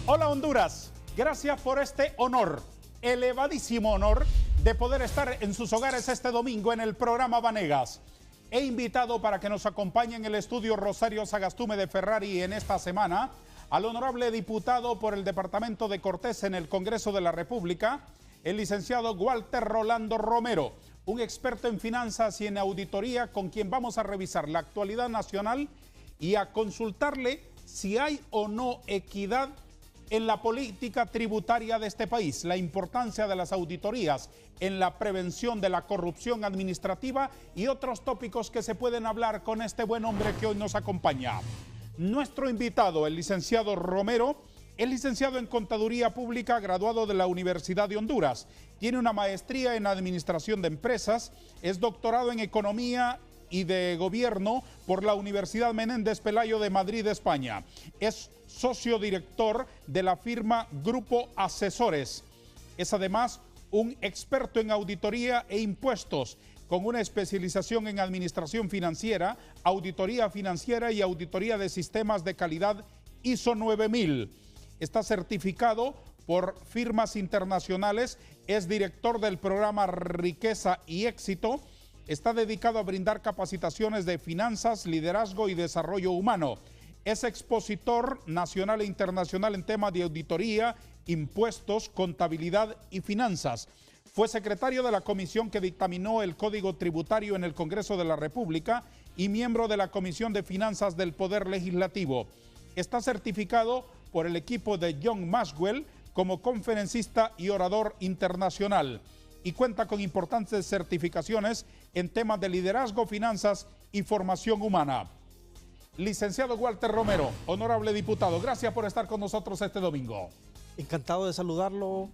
Hola Honduras, gracias por este honor, elevadísimo honor de poder estar en sus hogares este domingo en el programa Vanegas. He invitado para que nos acompañe en el estudio Rosario Sagastume de Ferrari en esta semana al honorable diputado por el departamento de Cortés en el Congreso de la República, el licenciado Walter Rolando Romero, un experto en finanzas y en auditoría con quien vamos a revisar la actualidad nacional y a consultarle si hay o no equidad en la política tributaria de este país, la importancia de las auditorías en la prevención de la corrupción administrativa y otros tópicos que se pueden hablar con este buen hombre que hoy nos acompaña. Nuestro invitado, el licenciado Romero, es licenciado en Contaduría Pública, graduado de la Universidad de Honduras. Tiene una maestría en Administración de Empresas, es doctorado en Economía y de Gobierno por la Universidad Menéndez Pelayo de Madrid, España. Es socio director de la firma Grupo Asesores. Es además un experto en auditoría e impuestos, con una especialización en administración financiera, auditoría financiera y auditoría de sistemas de calidad ISO 9000. Está certificado por firmas internacionales, es director del programa Riqueza y Éxito, está dedicado a brindar capacitaciones de finanzas, liderazgo y desarrollo humano. Es expositor nacional e internacional en temas de auditoría, impuestos, contabilidad y finanzas. Fue secretario de la comisión que dictaminó el Código Tributario en el Congreso de la República y miembro de la Comisión de Finanzas del Poder Legislativo. Está certificado por el equipo de John Maxwell como conferencista y orador internacional y cuenta con importantes certificaciones en temas de liderazgo, finanzas y formación humana. Licenciado Walter Romero, honorable diputado, gracias por estar con nosotros este domingo. Encantado de saludarlo.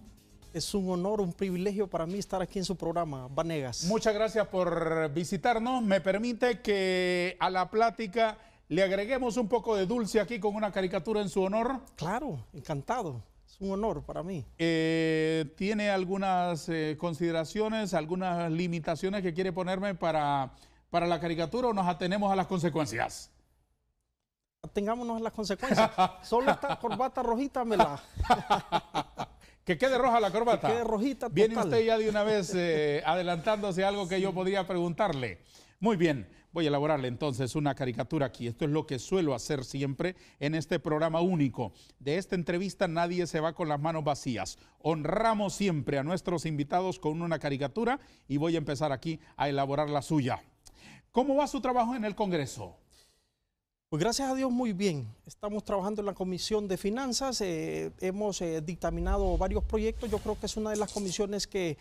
Es un honor, un privilegio para mí estar aquí en su programa, Vanegas. Muchas gracias por visitarnos. Me permite que a la plática le agreguemos un poco de dulce aquí con una caricatura en su honor. Claro, encantado. Es un honor para mí. ¿Tiene algunas consideraciones, algunas limitaciones que quiere ponerme para la caricatura o nos atenemos a las consecuencias? Tengámonos las consecuencias. Solo esta corbata rojita me la... Que quede roja la corbata. Que quede rojita total. Viene usted ya de una vez adelantándose a algo que yo podría preguntarle. Muy bien, voy a elaborarle entonces una caricatura aquí. Esto es lo que suelo hacer siempre en este programa único. De esta entrevista nadie se va con las manos vacías. Honramos siempre a nuestros invitados con una caricatura y voy a empezar aquí a elaborar la suya. ¿Cómo va su trabajo en el Congreso? Pues gracias a Dios muy bien. Estamos trabajando en la Comisión de Finanzas, hemos dictaminado varios proyectos. Yo creo que es una de las comisiones que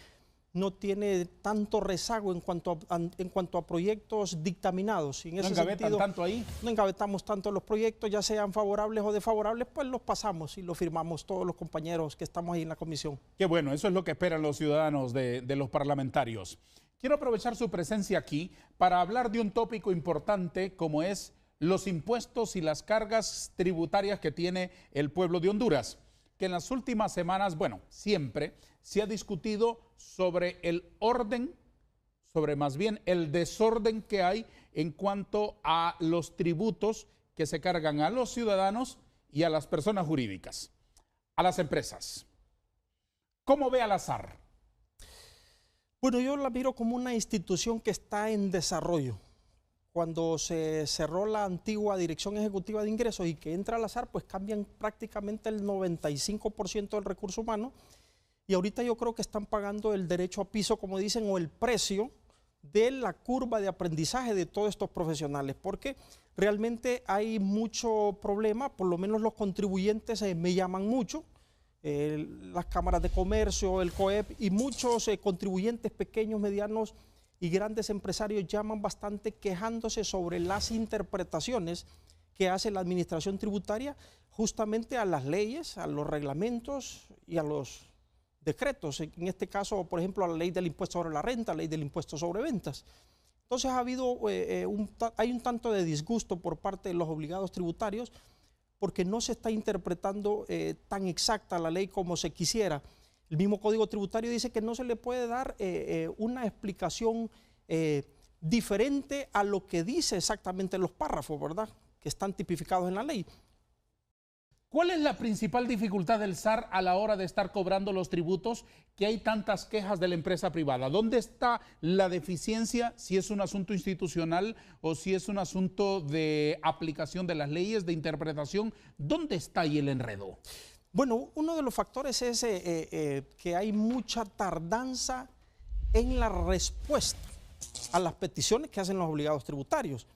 no tiene tanto rezago en cuanto a proyectos dictaminados. En ese sentido, tanto ahí? No engavetamos tanto los proyectos, ya sean favorables o desfavorables, pues los pasamos y los firmamos todos los compañeros que estamos ahí en la comisión. Qué bueno, eso es lo que esperan los ciudadanos de los parlamentarios. Quiero aprovechar su presencia aquí para hablar de un tópico importante como es los impuestos y las cargas tributarias que tiene el pueblo de Honduras, que en las últimas semanas, bueno, siempre se ha discutido sobre el orden, sobre más bien el desorden que hay en cuanto a los tributos que se cargan a los ciudadanos y a las personas jurídicas, a las empresas. ¿Cómo ve al azar? Bueno, yo la miro como una institución que está en desarrollo. Cuando se cerró la antigua Dirección Ejecutiva de Ingresos y que entra al azar, pues cambian prácticamente el 95% del recurso humano y ahorita yo creo que están pagando el derecho a piso, como dicen, o el precio de la curva de aprendizaje de todos estos profesionales, porque realmente hay mucho problema, por lo menos los contribuyentes me llaman mucho, las cámaras de comercio, el COEP y muchos contribuyentes pequeños, medianos y grandes empresarios llaman bastante quejándose sobre las interpretaciones que hace la administración tributaria justamente a las leyes, a los reglamentos y a los decretos. En este caso, por ejemplo, a la ley del impuesto sobre la renta, ley del impuesto sobre ventas. Entonces hay un tanto de disgusto por parte de los obligados tributarios porque no se está interpretando tan exacta la ley como se quisiera. El mismo Código Tributario dice que no se le puede dar una explicación diferente a lo que dice exactamente los párrafos, ¿verdad?, que están tipificados en la ley. ¿Cuál es la principal dificultad del SAR a la hora de estar cobrando los tributos, que hay tantas quejas de la empresa privada? ¿Dónde está la deficiencia, si es un asunto institucional o si es un asunto de aplicación de las leyes, de interpretación? ¿Dónde está ahí el enredo? Bueno, uno de los factores es que hay mucha tardanza en la respuesta a las peticiones que hacen los obligados tributarios.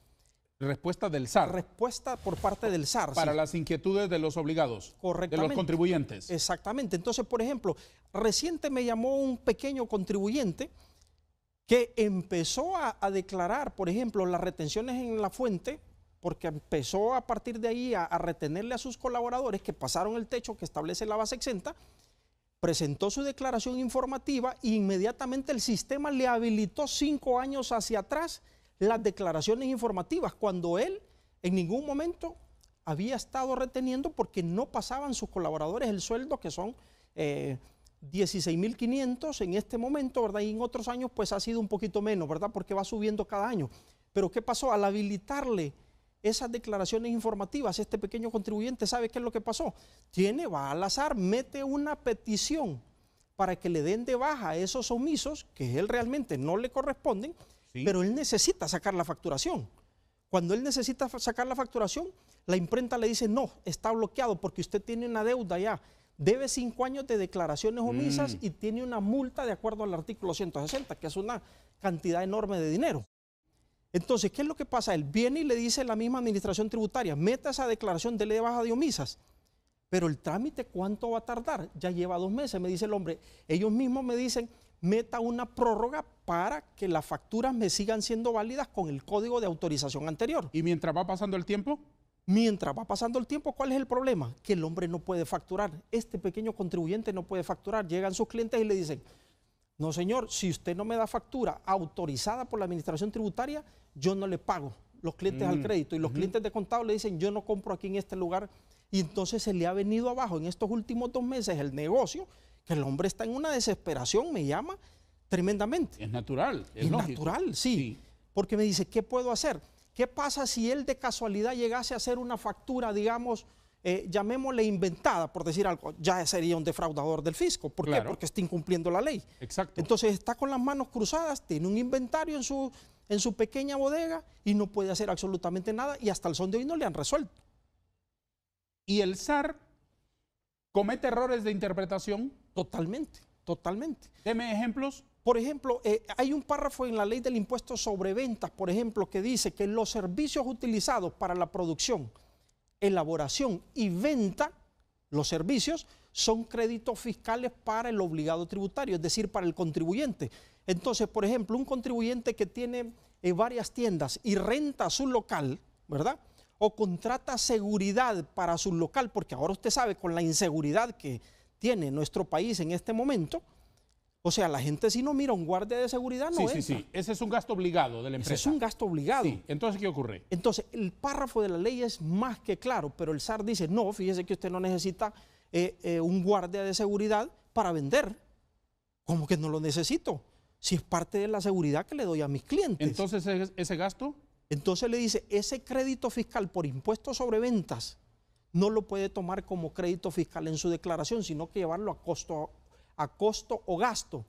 Respuesta del SAR. Respuesta por parte del SAR. Para sí. las inquietudes de los obligados. Correctamente. De los contribuyentes. Exactamente. Entonces, por ejemplo, reciente me llamó un pequeño contribuyente que empezó a declarar, por ejemplo, las retenciones en la fuente, porque empezó a partir de ahí a retenerle a sus colaboradores que pasaron el techo que establece la base exenta, presentó su declaración informativa e inmediatamente el sistema le habilitó 5 años hacia atrás las declaraciones informativas, cuando él en ningún momento había estado reteniendo porque no pasaban sus colaboradores el sueldo, que son 16.500 en este momento, ¿verdad? Y en otros años pues ha sido un poquito menos, ¿verdad? Porque va subiendo cada año. Pero ¿qué pasó? Al habilitarle esas declaraciones informativas, este pequeño contribuyente, ¿sabe qué es lo que pasó? Va al SAR, mete una petición para que le den de baja a esos omisos que él realmente no le corresponden, sí, pero él necesita sacar la facturación. Cuando él necesita sacar la facturación, la imprenta le dice, no, está bloqueado porque usted tiene una deuda ya, debe 5 años de declaraciones omisas y tiene una multa de acuerdo al artículo 160, que es una cantidad enorme de dinero. Entonces, ¿qué es lo que pasa? Él viene y le dice a la misma administración tributaria, meta esa declaración, dele de baja de omisas. Pero el trámite, ¿cuánto va a tardar? Ya lleva 2 meses, me dice el hombre. Ellos mismos me dicen, meta una prórroga para que las facturas me sigan siendo válidas con el código de autorización anterior. ¿Y mientras va pasando el tiempo? Mientras va pasando el tiempo, ¿cuál es el problema? Que el hombre no puede facturar. Este pequeño contribuyente no puede facturar. Llegan sus clientes y le dicen, no señor, si usted no me da factura autorizada por la administración tributaria, yo no le pago los clientes al crédito. Y los clientes de contado le dicen, yo no compro aquí en este lugar. Y entonces se le ha venido abajo en estos últimos 2 meses el negocio, que el hombre está en una desesperación, me llama tremendamente. Es natural, es lógico. Natural, sí. Porque me dice, ¿qué puedo hacer? ¿Qué pasa si él de casualidad llegase a hacer una factura, digamos, llamémosle inventada, por decir algo? Ya sería un defraudador del fisco. ¿Por qué? Porque está incumpliendo la ley. Exacto. Entonces está con las manos cruzadas, tiene un inventario en su pequeña bodega y no puede hacer absolutamente nada y hasta el son de hoy no le han resuelto. ¿Y el SAR comete errores de interpretación? Totalmente, totalmente. Deme ejemplos. Por ejemplo, hay un párrafo en la ley del impuesto sobre ventas, por ejemplo, que dice que los servicios utilizados para la producción, elaboración y venta, los servicios, son créditos fiscales para el obligado tributario, es decir, para el contribuyente. Entonces, por ejemplo, un contribuyente que tiene varias tiendas y renta su local, ¿verdad?, o contrata seguridad para su local, porque ahora usted sabe, con la inseguridad que tiene nuestro país en este momento, o sea, la gente si no mira un guardia de seguridad no entra. Sí. Ese es un gasto obligado de la empresa. Ese es un gasto obligado. Sí. Entonces, ¿qué ocurre? Entonces, el párrafo de la ley es más que claro, pero el SAR dice, no, fíjese que usted no necesita un guardia de seguridad para vender. ¿Cómo que no lo necesito? Si es parte de la seguridad que le doy a mis clientes. Entonces, ¿ese gasto? Entonces le dice, ese crédito fiscal por impuesto sobre ventas no lo puede tomar como crédito fiscal en su declaración, sino que llevarlo a costo o gasto.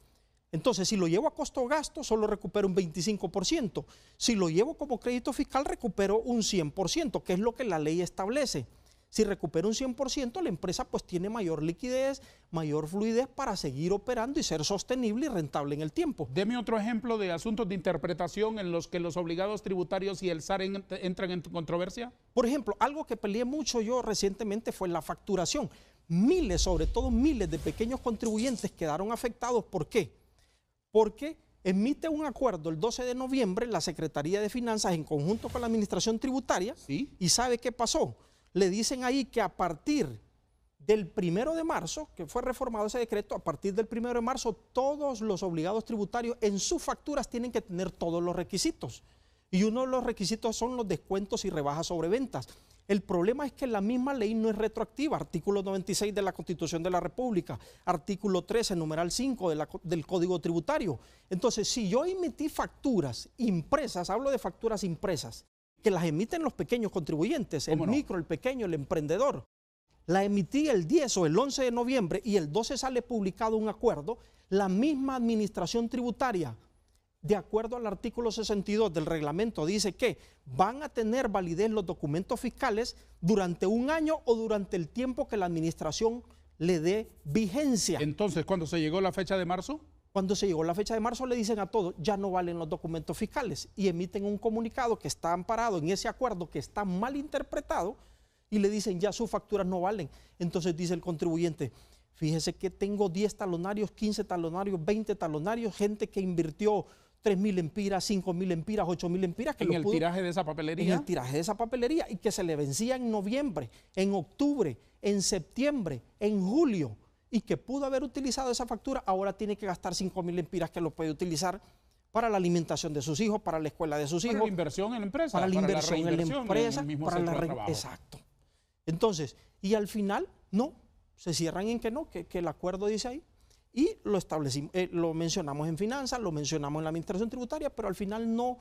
Entonces, si lo llevo a costo o gasto, solo recupero un 25%. Si lo llevo como crédito fiscal, recupero un 100%, que es lo que la ley establece. Si recupero un 100%, la empresa pues tiene mayor liquidez, mayor fluidez para seguir operando y ser sostenible y rentable en el tiempo. Deme otro ejemplo de asuntos de interpretación en los que los obligados tributarios y el SAR entran en controversia. Por ejemplo, algo que peleé mucho yo recientemente fue la facturación. Miles, sobre todo miles de pequeños contribuyentes quedaron afectados. ¿Por qué? Porque emite un acuerdo el 12 de noviembre la Secretaría de Finanzas en conjunto con la Administración Tributaria. ¿Sí? ¿Y sabe qué pasó? Le dicen ahí que a partir del 1 de marzo, que fue reformado ese decreto, a partir del 1 de marzo todos los obligados tributarios en sus facturas tienen que tener todos los requisitos. Y uno de los requisitos son los descuentos y rebajas sobre ventas. El problema es que la misma ley no es retroactiva. Artículo 96 de la Constitución de la República, artículo 13, numeral 5 del Código Tributario. Entonces, si yo emití facturas impresas, hablo de facturas impresas, que las emiten los pequeños contribuyentes, el micro, el pequeño, el emprendedor. la emití el 10 o el 11 de noviembre y el 12 sale publicado un acuerdo, la misma administración tributaria, de acuerdo al artículo 62 del reglamento, dice que van a tener validez los documentos fiscales durante un año o durante el tiempo que la administración le dé vigencia. Entonces, ¿cuándo se llegó la fecha de marzo? Cuando se llegó la fecha de marzo le dicen a todos, ya no valen los documentos fiscales y emiten un comunicado que está amparado en ese acuerdo que está mal interpretado y le dicen ya sus facturas no valen. Entonces dice el contribuyente, fíjese que tengo 10 talonarios, 15 talonarios, 20 talonarios, gente que invirtió 3.000 empiras, 5.000 empiras, 8.000 empiras. ¿En el tiraje de esa papelería? En el tiraje de esa papelería y que se le vencía en noviembre, en octubre, en septiembre, en julio y que pudo haber utilizado esa factura, ahora tiene que gastar 5.000 empiras que lo puede utilizar para la alimentación de sus hijos, para la escuela de sus hijos. Para la inversión en la empresa. Para la inversión en la empresa, en el mismo para centro la de trabajo. Exacto. Entonces, y al final, no, se cierran en que no, que el acuerdo dice ahí. Y lo establecimos, lo mencionamos en finanzas, lo mencionamos en la administración tributaria, pero al final no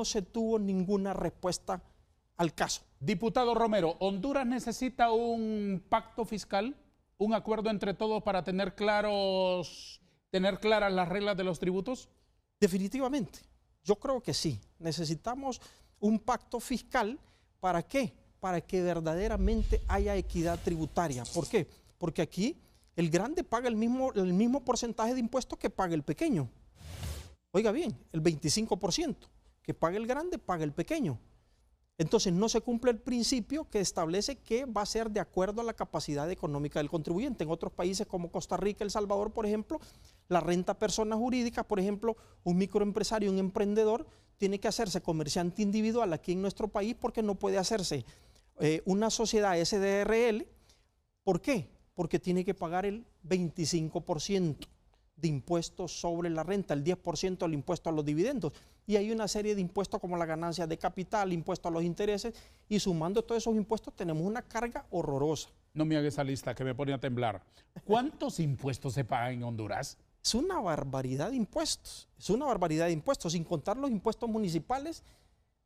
se tuvo ninguna respuesta al caso. Diputado Romero, ¿Honduras necesita un pacto fiscal, un acuerdo entre todos para tener claras las reglas de los tributos? Definitivamente, yo creo que sí. Necesitamos un pacto fiscal. ¿Para qué? Para que verdaderamente haya equidad tributaria. ¿Por qué? Porque aquí el grande paga el mismo porcentaje de impuestos que paga el pequeño. Oiga bien, el 25% que paga el grande paga el pequeño. Entonces no se cumple el principio que establece que va a ser de acuerdo a la capacidad económica del contribuyente. En otros países como Costa Rica, El Salvador, por ejemplo, la renta a personas jurídicas, por ejemplo, un microempresario, un emprendedor, tiene que hacerse comerciante individual aquí en nuestro país porque no puede hacerse una sociedad SDRL. ¿Por qué? Porque tiene que pagar el 25% de impuestos sobre la renta, el 10% del impuesto a los dividendos. Y hay una serie de impuestos como la ganancia de capital, impuesto a los intereses, y sumando todos esos impuestos tenemos una carga horrorosa. No me haga esa lista que me pone a temblar. ¿Cuántos impuestos se pagan en Honduras? Es una barbaridad de impuestos, sin contar los impuestos municipales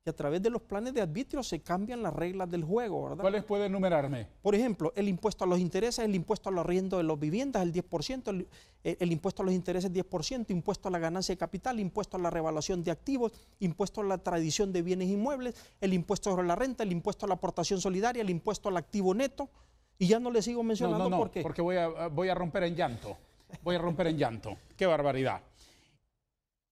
que a través de los planes de arbitrio se cambian las reglas del juego, ¿verdad? ¿Cuáles puede enumerarme? Por ejemplo, el impuesto a los intereses, el impuesto al arriendo de las viviendas, el 10%, el impuesto a los intereses 10%, impuesto a la ganancia de capital, impuesto a la revaluación de activos, impuesto a la tradición de bienes inmuebles, el impuesto sobre la renta, el impuesto a la aportación solidaria, el impuesto al activo neto, y ya no le sigo mencionando porque voy a romper en llanto. Voy a romper en llanto. ¡Qué barbaridad!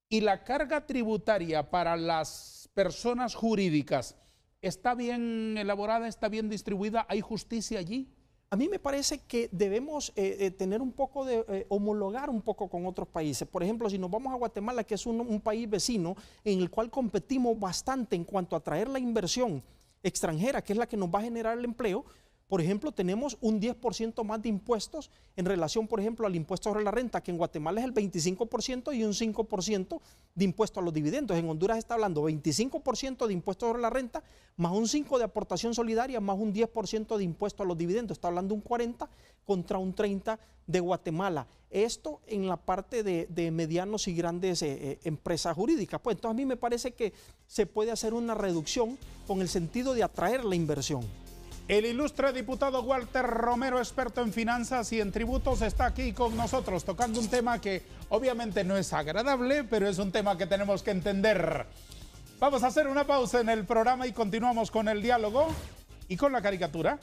¿Y la carga tributaria para las personas jurídicas está bien elaborada, está bien distribuida? ¿Hay justicia allí? A mí me parece que debemos tener un poco de homologar un poco con otros países. Por ejemplo, si nos vamos a Guatemala, que es un país vecino en el cual competimos bastante en cuanto a traer la inversión extranjera, que es la que nos va a generar el empleo. Por ejemplo, tenemos un 10% más de impuestos en relación, por ejemplo, al impuesto sobre la renta, que en Guatemala es el 25% y un 5% de impuesto a los dividendos. En Honduras está hablando 25% de impuesto sobre la renta, más un 5% de aportación solidaria, más un 10% de impuesto a los dividendos. Está hablando un 40% contra un 30% de Guatemala. Esto en la parte de medianos y grandes empresas jurídicas. Pues entonces a mí me parece que se puede hacer una reducción con el sentido de atraer la inversión. El ilustre diputado Walter Romero, experto en finanzas y en tributos, está aquí con nosotros tocando un tema que obviamente no es agradable, pero es un tema que tenemos que entender. Vamos a hacer una pausa en el programa y continuamos con el diálogo y con la caricatura.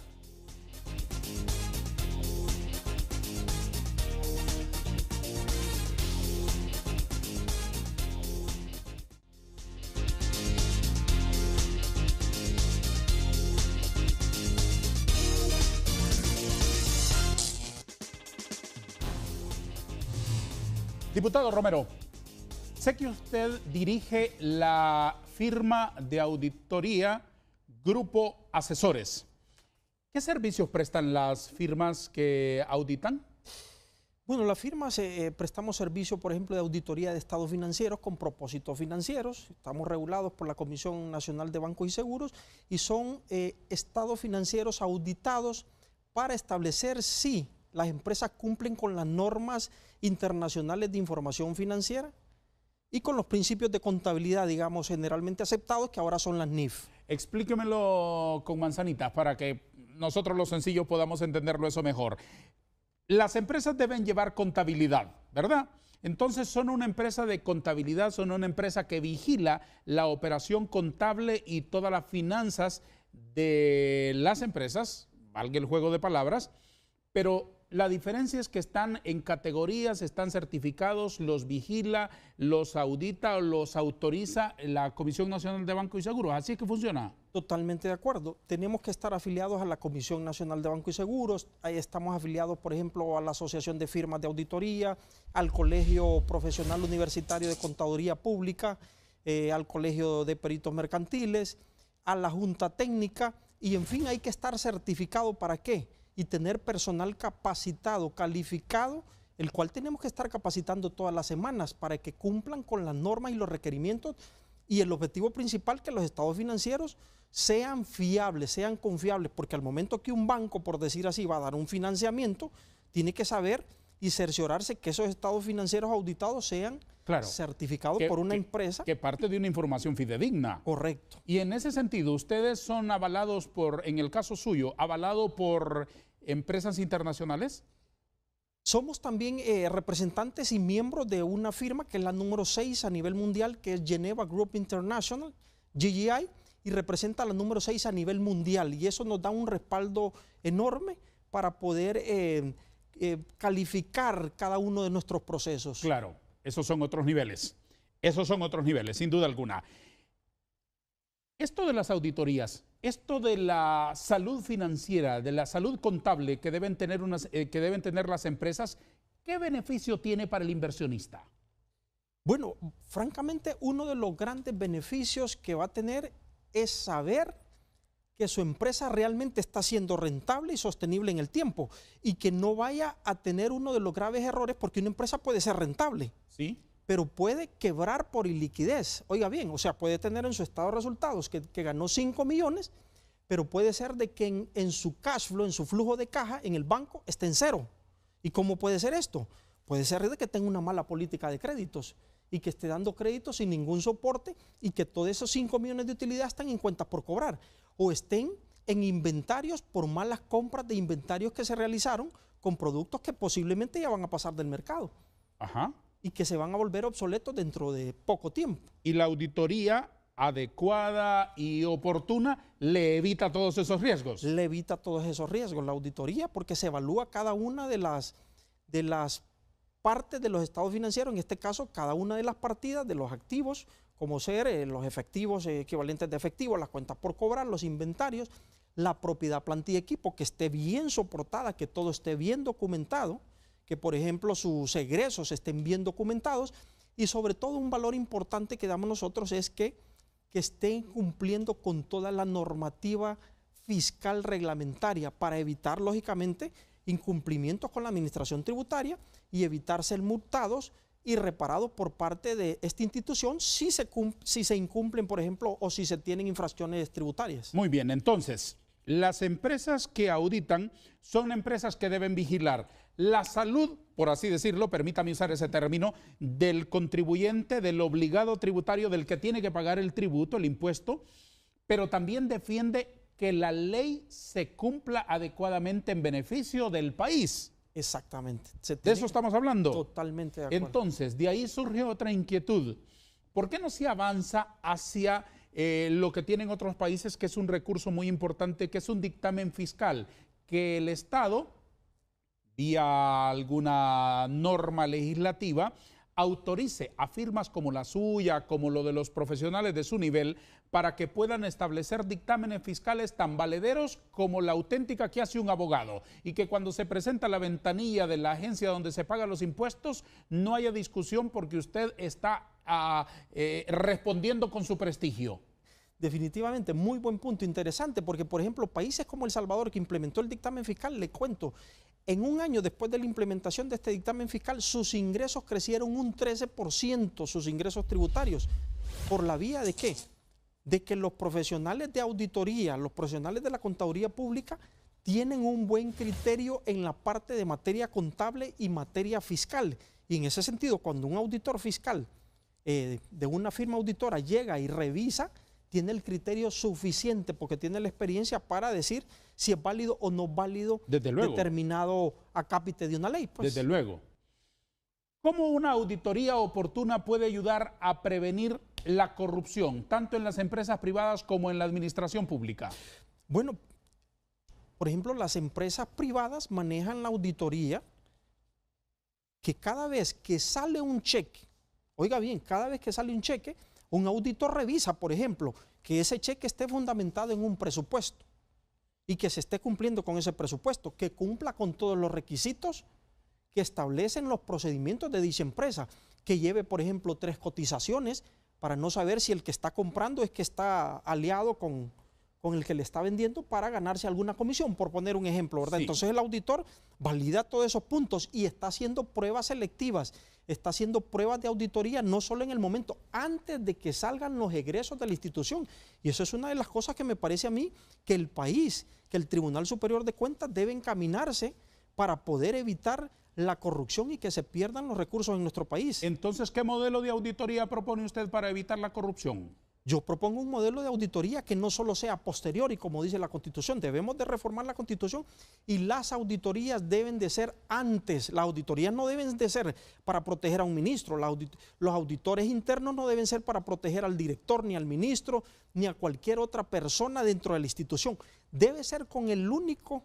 Diputado Romero, sé que usted dirige la firma de auditoría Grupo Asesores. ¿Qué servicios prestan las firmas que auditan? Bueno, las firmas prestamos servicio, por ejemplo, de auditoría de estados financieros con propósitos financieros. Estamos regulados por la Comisión Nacional de Bancos y Seguros y son estados financieros auditados para establecer si las empresas cumplen con las normas internacionales de información financiera y con los principios de contabilidad, digamos, generalmente aceptados, que ahora son las NIF. Explíquemelo con manzanitas para que nosotros los sencillos podamos entenderlo eso mejor. Las empresas deben llevar contabilidad, ¿verdad? Entonces son una empresa de contabilidad, son una empresa que vigila la operación contable y todas las finanzas de las empresas, valga el juego de palabras, pero la diferencia es que están en categorías, están certificados, los vigila, los audita o los autoriza la Comisión Nacional de Banco y Seguros. ¿Así es que funciona? Totalmente de acuerdo. Tenemos que estar afiliados a la Comisión Nacional de Banco y Seguros. Ahí estamos afiliados, por ejemplo, a la Asociación de Firmas de Auditoría, al Colegio Profesional Universitario de Contaduría Pública, al Colegio de Peritos Mercantiles, a la Junta Técnica y, en fin, hay que estar certificado. ¿Para qué? Y tener personal capacitado, calificado, el cual tenemos que estar capacitando todas las semanas para que cumplan con las normas y los requerimientos y el objetivo principal, que los estados financieros sean fiables, sean confiables, porque al momento que un banco, por decir así, va a dar un financiamiento, tiene que saber y cerciorarse que esos estados financieros auditados sean certificados por una empresa. Que parte de una información fidedigna. Correcto. Y en ese sentido, ustedes son avalados por, en el caso suyo, avalado por empresas internacionales. Somos también representantes y miembros de una firma que es la número 6 a nivel mundial, que es Geneva Group International, GGI, y representa la número 6 a nivel mundial. Y eso nos da un respaldo enorme para poder calificar cada uno de nuestros procesos. Claro, esos son otros niveles. Esos son otros niveles, sin duda alguna. Esto de las auditorías, esto de la salud financiera, de la salud contable que deben tener las empresas, ¿qué beneficio tiene para el inversionista? Bueno, francamente, uno de los grandes beneficios que va a tener es saber que su empresa realmente está siendo rentable y sostenible en el tiempo y que no vaya a tener uno de los graves errores, porque una empresa puede ser rentable, ¿sí?, pero puede quebrar por iliquidez. Oiga bien, o sea, puede tener en su estado de resultados que ganó 5 millones, pero puede ser de que en su cash flow, en su flujo de caja, en el banco, esté en cero. ¿Y cómo puede ser esto? Puede ser de que tenga una mala política de créditos y que esté dando créditos sin ningún soporte y que todos esos 5 millones de utilidad están en cuentas por cobrar o estén en inventarios por malas compras de inventarios que se realizaron con productos que posiblemente ya van a pasar del mercado. Ajá. Y que se van a volver obsoletos dentro de poco tiempo. Y la auditoría adecuada y oportuna le evita todos esos riesgos. Le evita todos esos riesgos la auditoría, porque se evalúa cada una de las partes de los estados financieros, en este caso cada una de las partidas de los activos, como ser los efectivos equivalentes de efectivo, las cuentas por cobrar, los inventarios, la propiedad, planta y equipo, que esté bien soportada, que todo esté bien documentado, que por ejemplo sus egresos estén bien documentados y sobre todo un valor importante que damos nosotros es que estén cumpliendo con toda la normativa fiscal reglamentaria para evitar lógicamente incumplimientos con la administración tributaria y evitar ser multados y reparados por parte de esta institución si se incumplen, por ejemplo, o si se tienen infracciones tributarias. Muy bien, entonces, las empresas que auditan son empresas que deben vigilar la salud, por así decirlo, permítame usar ese término, del contribuyente, del obligado tributario, del que tiene que pagar el tributo, el impuesto, pero también defiende que la ley se cumpla adecuadamente en beneficio del país. Exactamente. ¿De eso estamos hablando? Totalmente de acuerdo. Entonces, de ahí surge otra inquietud. ¿Por qué no se avanza hacia lo que tienen otros países, que es un recurso muy importante, que es un dictamen fiscal, que el Estado, vía alguna norma legislativa, autorice a firmas como la suya, como lo de los profesionales de su nivel, para que puedan establecer dictámenes fiscales tan valederos como la auténtica que hace un abogado, y que cuando se presenta la ventanilla de la agencia donde se pagan los impuestos no haya discusión porque usted está respondiendo con su prestigio? Definitivamente, muy buen punto, interesante, porque por ejemplo países como El Salvador, que implementó el dictamen fiscal, le cuento, en un año después de la implementación de este dictamen fiscal, sus ingresos crecieron un 13%, sus ingresos tributarios. ¿Por la vía de qué? De que los profesionales de auditoría, los profesionales de la contaduría pública, tienen un buen criterio en la parte de materia contable y materia fiscal. Y en ese sentido, cuando un auditor fiscal de una firma auditora llega y revisa, tiene el criterio suficiente porque tiene la experiencia para decir si es válido o no válido determinado acápite de una ley. Pues. Desde luego. ¿Cómo una auditoría oportuna puede ayudar a prevenir la corrupción, tanto en las empresas privadas como en la administración pública? Bueno, por ejemplo, las empresas privadas manejan la auditoría que cada vez que sale un cheque, oiga bien, cada vez que sale un cheque, un auditor revisa, por ejemplo, que ese cheque esté fundamentado en un presupuesto y que se esté cumpliendo con ese presupuesto, que cumpla con todos los requisitos que establecen los procedimientos de dicha empresa, que lleve, por ejemplo, 3 cotizaciones para no saber si el que está comprando es que está aliado con el que le está vendiendo para ganarse alguna comisión, por poner un ejemplo, ¿verdad? Sí. Entonces el auditor valida todos esos puntos y está haciendo pruebas selectivas, está haciendo pruebas de auditoría no solo en el momento, antes de que salgan los egresos de la institución. Y eso es una de las cosas que me parece a mí que el país, que el Tribunal Superior de Cuentas debe encaminarse para poder evitar la corrupción y que se pierdan los recursos en nuestro país. Entonces, ¿qué modelo de auditoría propone usted para evitar la corrupción? Yo propongo un modelo de auditoría que no solo sea posterior y como dice la Constitución, debemos de reformar la Constitución y las auditorías deben de ser antes. Las auditorías no deben de ser para proteger a un ministro, los auditores internos no deben ser para proteger al director, ni al ministro, ni a cualquier otra persona dentro de la institución. Debe ser con el único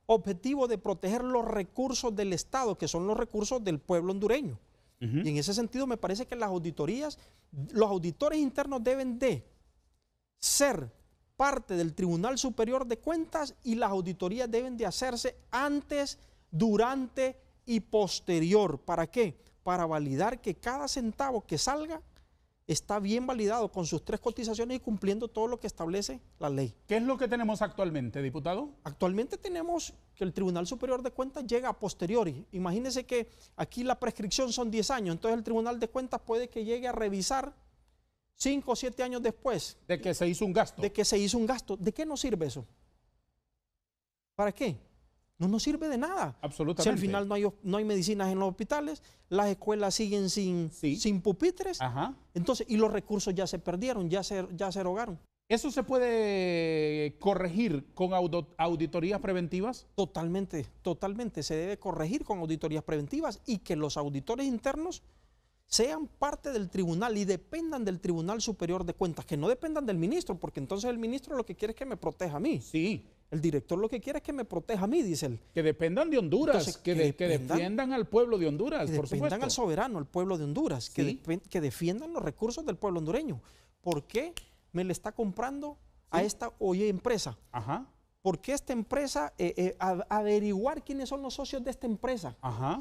objetivo de proteger los recursos del Estado, que son los recursos del pueblo hondureño. Y en ese sentido me parece que las auditorías, los auditores internos deben de ser parte del Tribunal Superior de Cuentas y las auditorías deben de hacerse antes, durante y posterior. ¿Para qué? Para validar que cada centavo que salga está bien validado con sus 3 cotizaciones y cumpliendo todo lo que establece la ley. ¿Qué es lo que tenemos actualmente, diputado? Actualmente tenemos que el Tribunal Superior de Cuentas llega a posteriori. Imagínense que aquí la prescripción son 10 años, entonces el Tribunal de Cuentas puede que llegue a revisar 5 o 7 años después. De que se hizo un gasto. De que se hizo un gasto. ¿De qué nos sirve eso? ¿Para qué? No nos sirve de nada. Absolutamente. Si al final no hay medicinas en los hospitales, las escuelas siguen sin pupitres, entonces, y los recursos ya se perdieron, ya se erogaron. ¿Eso se puede corregir con auditorías preventivas? Totalmente, totalmente. Se debe corregir con auditorías preventivas y que los auditores internos sean parte del tribunal y dependan del Tribunal Superior de Cuentas, que no dependan del ministro, porque entonces el ministro lo que quiere es que me proteja a mí. Sí. El director lo que quiere es que me proteja a mí, dice él. Que dependan de Honduras, entonces, que defiendan al pueblo de Honduras, por supuesto. Que defiendan al soberano, al pueblo de Honduras, sí. que defiendan los recursos del pueblo hondureño. ¿Por qué me le está comprando a esta empresa? Ajá. ¿Por qué esta empresa, averiguar quiénes son los socios de esta empresa?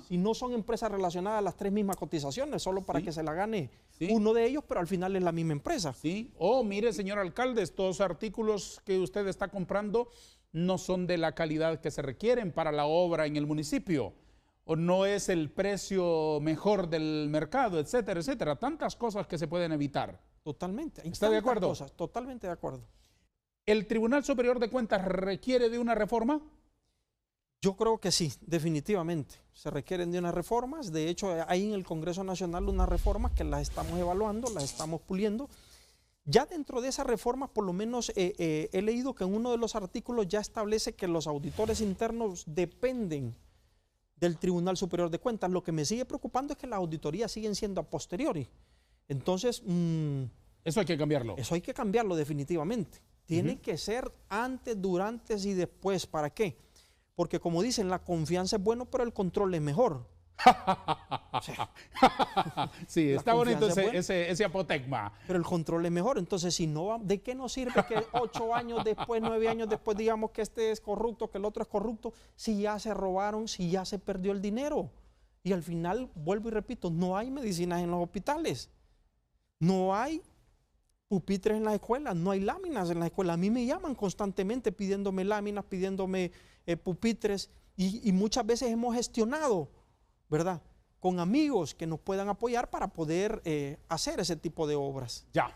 Si no son empresas relacionadas a las 3 mismas cotizaciones, solo para que se la gane uno de ellos, pero al final es la misma empresa. Sí. O mire, señor alcalde, estos artículos que usted está comprando no son de la calidad que se requieren para la obra en el municipio, o no es el precio mejor del mercado, etcétera, etcétera. Tantas cosas que se pueden evitar. Totalmente. ¿Está de acuerdo? Cosas, totalmente de acuerdo. ¿El Tribunal Superior de Cuentas requiere de una reforma? Yo creo que sí, definitivamente. Se requieren de unas reformas. De hecho, hay en el Congreso Nacional unas reformas que las estamos evaluando, las estamos puliendo. Ya dentro de esas reformas, por lo menos he leído que en uno de los artículos ya establece que los auditores internos dependen del Tribunal Superior de Cuentas. Lo que me sigue preocupando es que las auditorías siguen siendo a posteriori. Entonces, eso hay que cambiarlo. Eso hay que cambiarlo definitivamente. Tiene que ser antes, durante y después. ¿Para qué? Porque como dicen, la confianza es bueno, pero el control es mejor. Sí, está bonito ese apotegma. Pero el control es mejor. Entonces, si no, ¿de qué nos sirve que 8 años después, 9 años después digamos que este es corrupto, que el otro es corrupto, si ya se robaron, si ya se perdió el dinero? Y al final, vuelvo y repito, no hay medicinas en los hospitales, no hay pupitres en las escuelas, no hay láminas en las escuelas. A mí me llaman constantemente pidiéndome láminas, pidiéndome pupitres y muchas veces hemos gestionado, ¿verdad?, con amigos que nos puedan apoyar para poder hacer ese tipo de obras. Ya.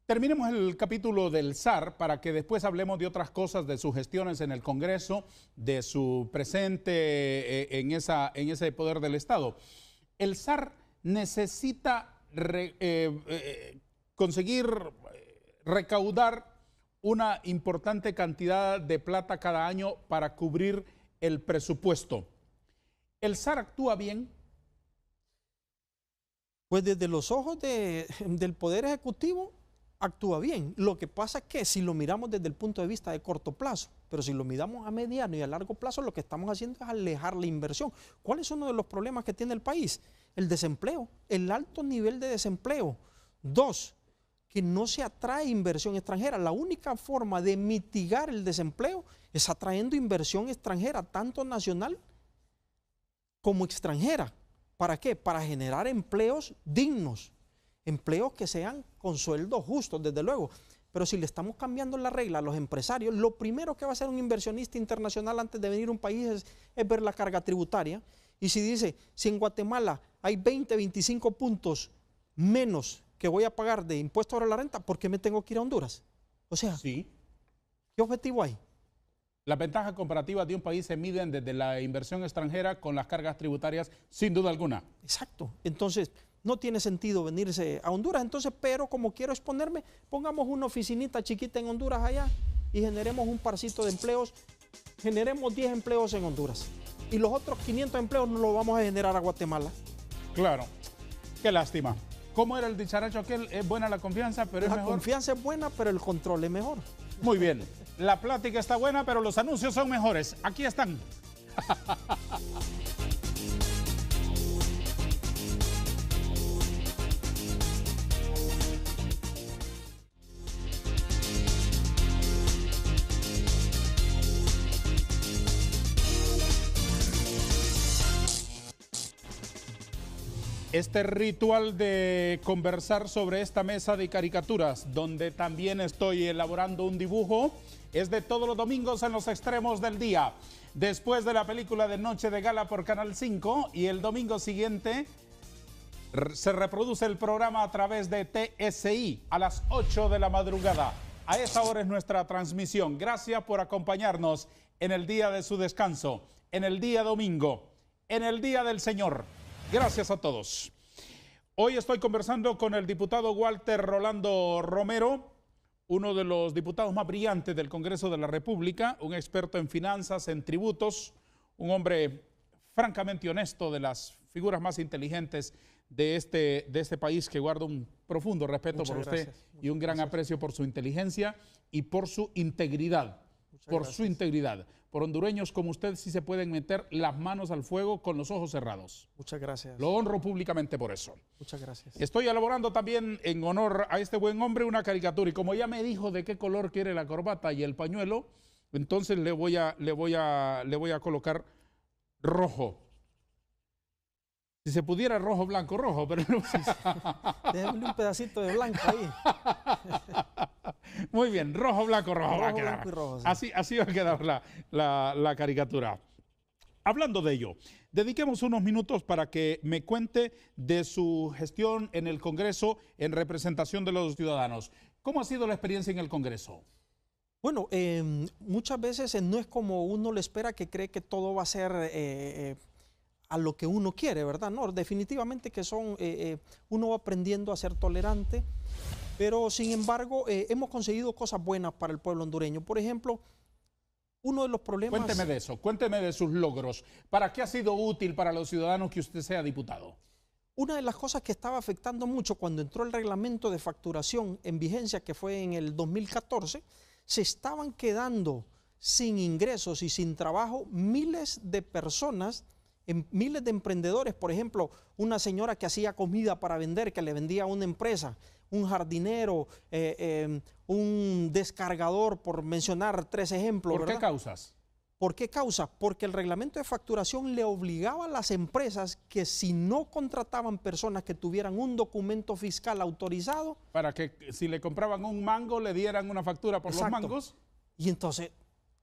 Terminemos el capítulo del SAR para que después hablemos de otras cosas, de sus gestiones en el Congreso, de su presente en ese poder del Estado. El SAR necesita conseguir recaudar una importante cantidad de plata cada año para cubrir el presupuesto. ¿El SAR actúa bien? Pues desde los ojos del Poder Ejecutivo actúa bien. Lo que pasa es que si lo miramos desde el punto de vista de corto plazo, pero si lo miramos a mediano y a largo plazo, lo que estamos haciendo es alejar la inversión. ¿Cuál es uno de los problemas que tiene el país? El desempleo, el alto nivel de desempleo. 2, que no se atrae inversión extranjera. La única forma de mitigar el desempleo es atrayendo inversión extranjera, tanto nacional como extranjera. ¿Para qué? Para generar empleos dignos, empleos que sean con sueldos justos, desde luego. Pero si le estamos cambiando la regla a los empresarios, lo primero que va a hacer un inversionista internacional antes de venir a un país es ver la carga tributaria. Y si dice, si en Guatemala hay 20, 25 puntos menos que voy a pagar de impuesto sobre la renta, ¿por qué me tengo que ir a Honduras? O sea, sí. ¿Qué objetivo hay? Las ventajas comparativas de un país se miden desde la inversión extranjera con las cargas tributarias, sin duda alguna. Exacto. Entonces, no tiene sentido venirse a Honduras. Entonces, pero como quiero exponerme, pongamos una oficinita chiquita en Honduras allá y generemos un parcito de empleos. Generemos 10 empleos en Honduras. Y los otros 500 empleos no los vamos a generar a Guatemala. Claro. Qué lástima. ¿Cómo era el dicharacho aquel? Es buena la confianza, pero es mejor. La confianza es buena, pero el control es mejor. Muy bien. La plática está buena, pero los anuncios son mejores. Aquí están. Este ritual de conversar sobre esta mesa de caricaturas, donde también estoy elaborando un dibujo, es de todos los domingos en los extremos del día. Después de la película de Noche de Gala por Canal 5 y el domingo siguiente se reproduce el programa a través de TSI a las 8 de la madrugada. A esa hora es nuestra transmisión. Gracias por acompañarnos en el día de su descanso, en el día domingo, en el día del Señor. Gracias a todos. Hoy estoy conversando con el diputado Walter Rolando Romero, uno de los diputados más brillantes del Congreso de la República, un experto en finanzas, en tributos, un hombre francamente honesto, de las figuras más inteligentes de este país, que guardo un profundo respeto por usted y un gran aprecio por su inteligencia y por su integridad. Por hondureños como usted sí se pueden meter las manos al fuego con los ojos cerrados. Muchas gracias. Lo honro públicamente por eso. Muchas gracias. Estoy elaborando también en honor a este buen hombre una caricatura, y como ya me dijo de qué color quiere la corbata y el pañuelo, entonces le voy a colocar rojo. Si se pudiera rojo, blanco, rojo, pero no. Sí. Déjame un pedacito de blanco ahí. Muy bien, rojo, blanco, rojo. Rojo, blanco y rojo, sí. Así va a quedar la caricatura. Hablando de ello, dediquemos unos minutos para que me cuente de su gestión en el Congreso en representación de los ciudadanos. ¿Cómo ha sido la experiencia en el Congreso? Bueno, muchas veces no es como uno le espera, que cree que todo va a ser a lo que uno quiere, ¿verdad? No, definitivamente que uno va aprendiendo a ser tolerante, pero sin embargo hemos conseguido cosas buenas para el pueblo hondureño. Por ejemplo, uno de los problemas... Cuénteme de eso, cuénteme de sus logros. ¿Para qué ha sido útil para los ciudadanos que usted sea diputado? Una de las cosas que estaba afectando mucho cuando entró el reglamento de facturación en vigencia, que fue en el 2014, se estaban quedando sin ingresos y sin trabajo miles de personas, miles de emprendedores. Por ejemplo, una señora que hacía comida para vender, que le vendía a una empresa, un jardinero, un descargador, por mencionar 3 ejemplos. ¿Por qué causas? ¿Por qué causa? Porque el reglamento de facturación le obligaba a las empresas que si no contrataban personas que tuvieran un documento fiscal autorizado, para que si le compraban un mango le dieran una factura por exacto, los mangos. Y entonces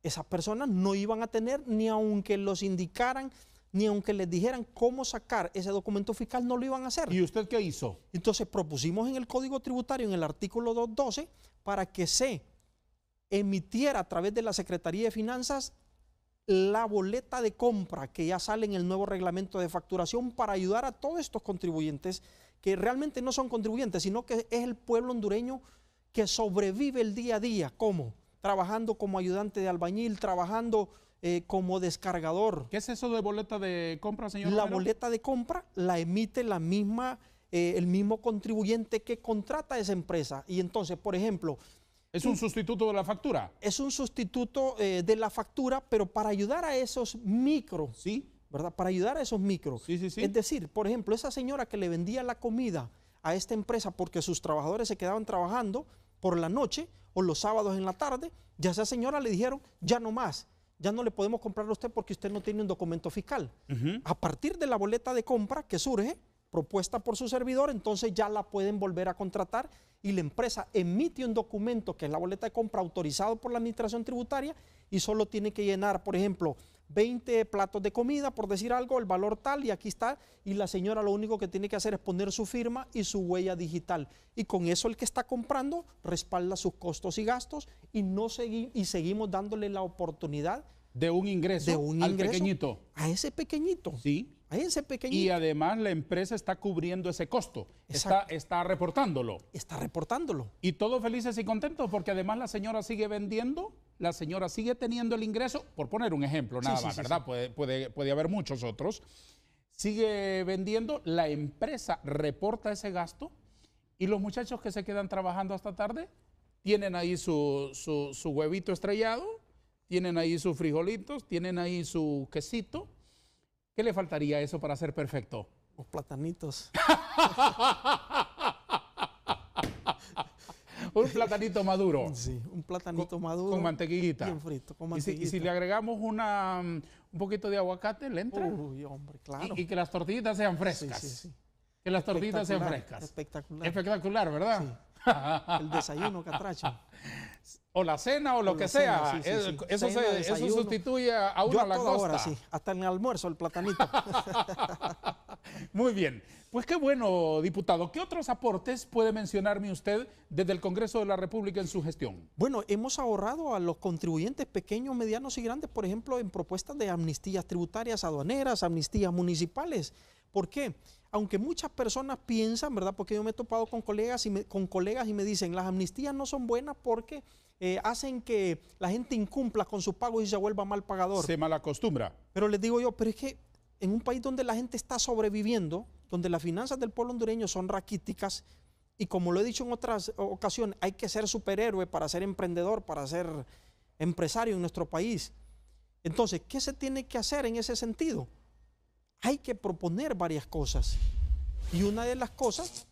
esas personas no iban a tener, ni aunque los indicaran, ni aunque les dijeran cómo sacar ese documento fiscal, no lo iban a hacer. ¿Y usted qué hizo? Entonces propusimos en el Código Tributario, en el artículo 212, para que se emitiera a través de la Secretaría de Finanzas la boleta de compra que ya sale en el nuevo reglamento de facturación, para ayudar a todos estos contribuyentes que realmente no son contribuyentes, sino que es el pueblo hondureño que sobrevive el día a día. ¿Cómo? Trabajando como ayudante de albañil, trabajando como descargador. ¿Qué es eso de boleta de compra, señor La Romero? boleta de compra la emite la misma, el mismo contribuyente que contrata a esa empresa. Y entonces, por ejemplo, ¿Es un sustituto de la factura? es un sustituto de la factura, pero para ayudar a esos micros, Sí. ¿verdad? Para ayudar a esos micros. Sí, sí, sí. Es decir, por ejemplo, esa señora que le vendía la comida a esta empresa porque sus trabajadores se quedaban trabajando por la noche o los sábados en la tarde, ya a esa señora le dijeron, ya no más, ya no le podemos comprar a usted porque usted no tiene un documento fiscal. A partir de la boleta de compra que surge, propuesta por su servidor, entonces ya la pueden volver a contratar y la empresa emite un documento que es la boleta de compra autorizado por la administración tributaria y solo tiene que llenar, por ejemplo, 20 platos de comida, por decir algo, el valor tal, y aquí está, y la señora lo único que tiene que hacer es poner su firma y su huella digital. Y con eso el que está comprando respalda sus costos y gastos y, seguimos dándole la oportunidad De un ingreso, al pequeñito. a ese pequeñito. Sí. A ese pequeñito. Y además la empresa está cubriendo ese costo, está reportándolo. Está reportándolo. Y todos felices y contentos porque además la señora sigue vendiendo, la señora sigue teniendo el ingreso, por poner un ejemplo nada más, ¿verdad? Sí. Puede haber muchos otros. Sigue vendiendo, la empresa reporta ese gasto y los muchachos que se quedan trabajando hasta tarde tienen ahí su huevito estrellado, tienen ahí sus frijolitos, tienen ahí su quesito. ¿Qué le faltaría a eso para ser perfecto? Los platanitos. Un platanito maduro. Sí, un platanito maduro. Con mantequillita. Bien frito, con mantequillita. Y si le agregamos un poquito de aguacate, ¿le entra? Uy, hombre, claro. Y que las tortillitas sean frescas. Sí, sí, sí. Que las tortillitas sean frescas. Espectacular. Espectacular, ¿verdad? Sí. El desayuno, catracho. O la cena o lo que sea. Eso sustituye a una langosta. Ahora sí, hasta en el almuerzo el platanito. Muy bien. Pues qué bueno, diputado. ¿Qué otros aportes puede mencionarme usted desde el Congreso de la República en su gestión? Bueno, hemos ahorrado a los contribuyentes pequeños, medianos y grandes, por ejemplo, en propuestas de amnistías tributarias aduaneras, amnistías municipales. ¿Por qué? Aunque muchas personas piensan, ¿verdad? Porque yo me he topado con colegas y me dicen, las amnistías no son buenas porque hacen que la gente incumpla con sus pagos y se vuelva mal pagador. Se malacostumbra. Pero les digo yo, pero es que en un país donde la gente está sobreviviendo, donde las finanzas del pueblo hondureño son raquíticas, y como lo he dicho en otras ocasiones, hay que ser superhéroe para ser emprendedor, para ser empresario en nuestro país. Entonces, ¿qué se tiene que hacer en ese sentido? Hay que proponer varias cosas. Y una de las cosas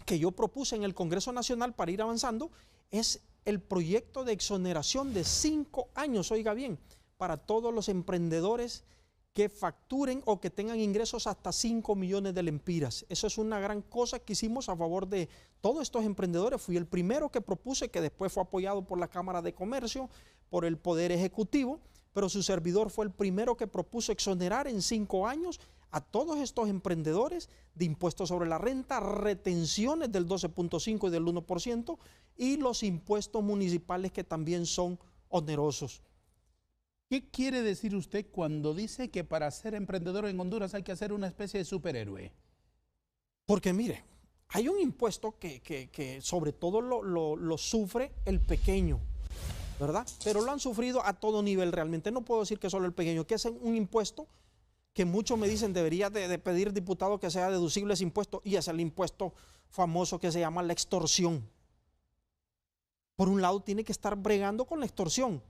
que yo propuse en el Congreso Nacional para ir avanzando es el proyecto de exoneración de 5 años, oiga bien, para todos los emprendedores que facturen o que tengan ingresos hasta 5 millones de lempiras. Eso es una gran cosa que hicimos a favor de todos estos emprendedores. Fui el primero que propuse, que después fue apoyado por la Cámara de Comercio, por el Poder Ejecutivo, pero su servidor fue el primero que propuso exonerar en 5 años a todos estos emprendedores de impuestos sobre la renta, retenciones del 12.5 y del 1% y los impuestos municipales que también son onerosos. ¿Qué quiere decir usted cuando dice que para ser emprendedor en Honduras hay que ser una especie de superhéroe? Porque mire, hay un impuesto que sobre todo lo sufre el pequeño, ¿verdad? Pero lo han sufrido a todo nivel realmente. No puedo decir que solo el pequeño, que es un impuesto que muchos me dicen debería de pedir, diputado, que sea deducible ese impuesto, y es el impuesto famoso que se llama la extorsión. Por un lado tiene que estar bregando con la extorsión.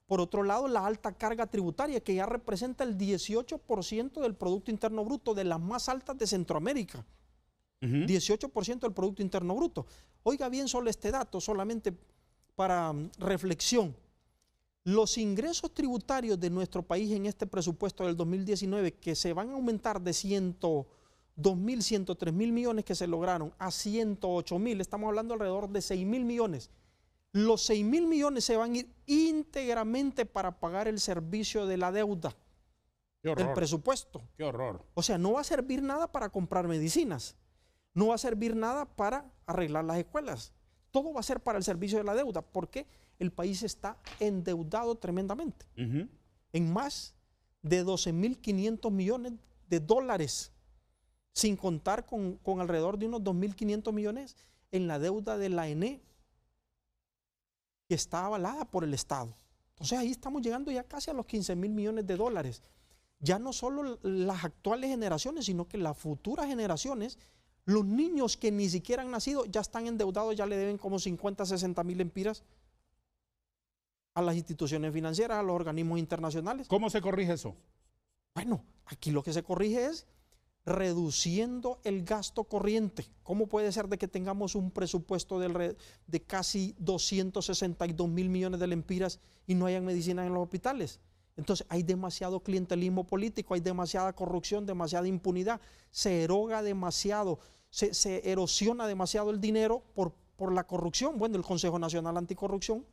Por otro lado, la alta carga tributaria, que ya representa el 18% del Producto Interno Bruto, de las más altas de Centroamérica. 18% del Producto Interno Bruto. Oiga bien solo este dato, solamente para reflexión. Los ingresos tributarios de nuestro país en este presupuesto del 2019, que se van a aumentar de 102.000, 103.000 millones que se lograron a 108.000, estamos hablando alrededor de 6.000 millones. Los 6.000 millones se van a ir íntegramente para pagar el servicio de la deuda del presupuesto. ¡Qué horror! O sea, no va a servir nada para comprar medicinas, no va a servir nada para arreglar las escuelas. Todo va a ser para el servicio de la deuda, porque el país está endeudado tremendamente. En más de 12.500 millones de dólares, sin contar con alrededor de unos 2.500 millones en la deuda de la ENE que está avalada por el Estado. Entonces ahí estamos llegando ya casi a los 15.000 millones de dólares. Ya no solo las actuales generaciones, sino que las futuras generaciones, los niños que ni siquiera han nacido ya están endeudados, ya le deben como 50, 60 mil empiras a las instituciones financieras, a los organismos internacionales. ¿Cómo se corrige eso? Bueno, aquí lo que se corrige es reduciendo el gasto corriente. ¿Cómo puede ser de que tengamos un presupuesto de casi 262 mil millones de lempiras y no hayan medicinas en los hospitales? Entonces hay demasiado clientelismo político, hay demasiada corrupción, demasiada impunidad, se eroga demasiado, se erosiona demasiado el dinero por la corrupción. Bueno, el Consejo Nacional Anticorrupción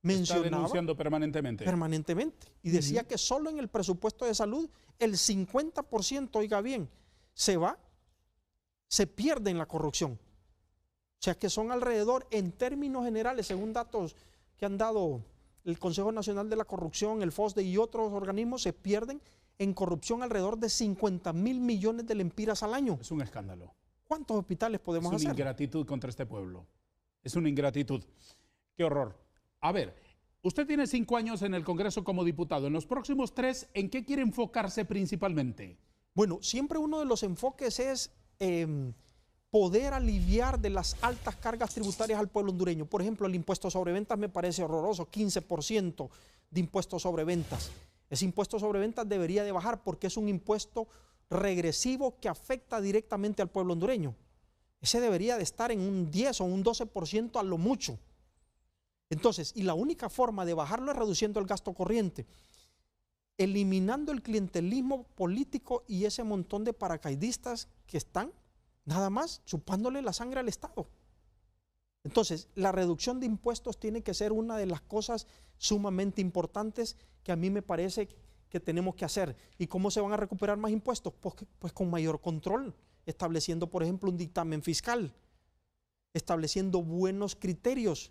mencionaba, está denunciando permanentemente. Y decía que solo en el presupuesto de salud el 50%, oiga bien, se pierde en la corrupción. O sea que son alrededor, en términos generales, según datos que han dado el Consejo Nacional de la Corrupción, el FOSDE y otros organismos, se pierden en corrupción alrededor de 50 mil millones de lempiras al año. Es un escándalo. ¿Cuántos hospitales podemos hacer? Es una ingratitud contra este pueblo. Es una ingratitud. Qué horror. A ver, usted tiene 5 años en el Congreso como diputado. En los próximos 3, ¿en qué quiere enfocarse principalmente? Bueno, siempre uno de los enfoques es poder aliviar de las altas cargas tributarias al pueblo hondureño. Por ejemplo, el impuesto sobre ventas me parece horroroso, 15% de impuesto sobre ventas. Ese impuesto sobre ventas debería de bajar porque es un impuesto regresivo que afecta directamente al pueblo hondureño. Ese debería de estar en un 10 o un 12% a lo mucho. Entonces, y la única forma de bajarlo es reduciendo el gasto corriente, eliminando el clientelismo político y ese montón de paracaidistas que están nada más chupándole la sangre al Estado. Entonces, la reducción de impuestos tiene que ser una de las cosas sumamente importantes que a mí me parece que tenemos que hacer. ¿Y cómo se van a recuperar más impuestos? Pues con mayor control, estableciendo, por ejemplo, un dictamen fiscal, estableciendo buenos criterios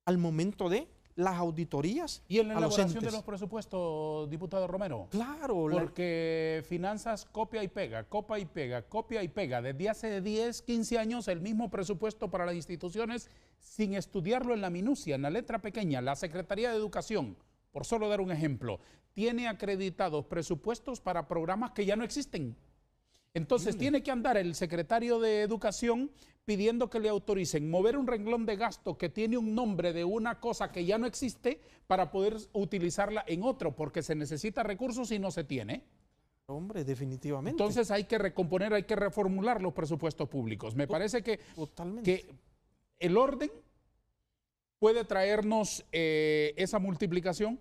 al momento de las auditorías. ¿Y en la elaboración de los presupuestos, diputado Romero? Claro. Porque finanzas copia y pega, copia y pega, copia y pega. Desde hace 10, 15 años el mismo presupuesto para las instituciones sin estudiarlo en la minucia, en la letra pequeña. La Secretaría de Educación, por solo dar un ejemplo, tiene acreditados presupuestos para programas que ya no existen. Entonces tiene que andar el secretario de Educación pidiendo que le autoricen mover un renglón de gasto que tiene un nombre de una cosa que ya no existe para poder utilizarla en otro, porque se necesita recursos y no se tiene. Hombre, definitivamente. Entonces hay que recomponer, hay que reformular los presupuestos públicos. Me parece que el orden puede traernos esa multiplicación.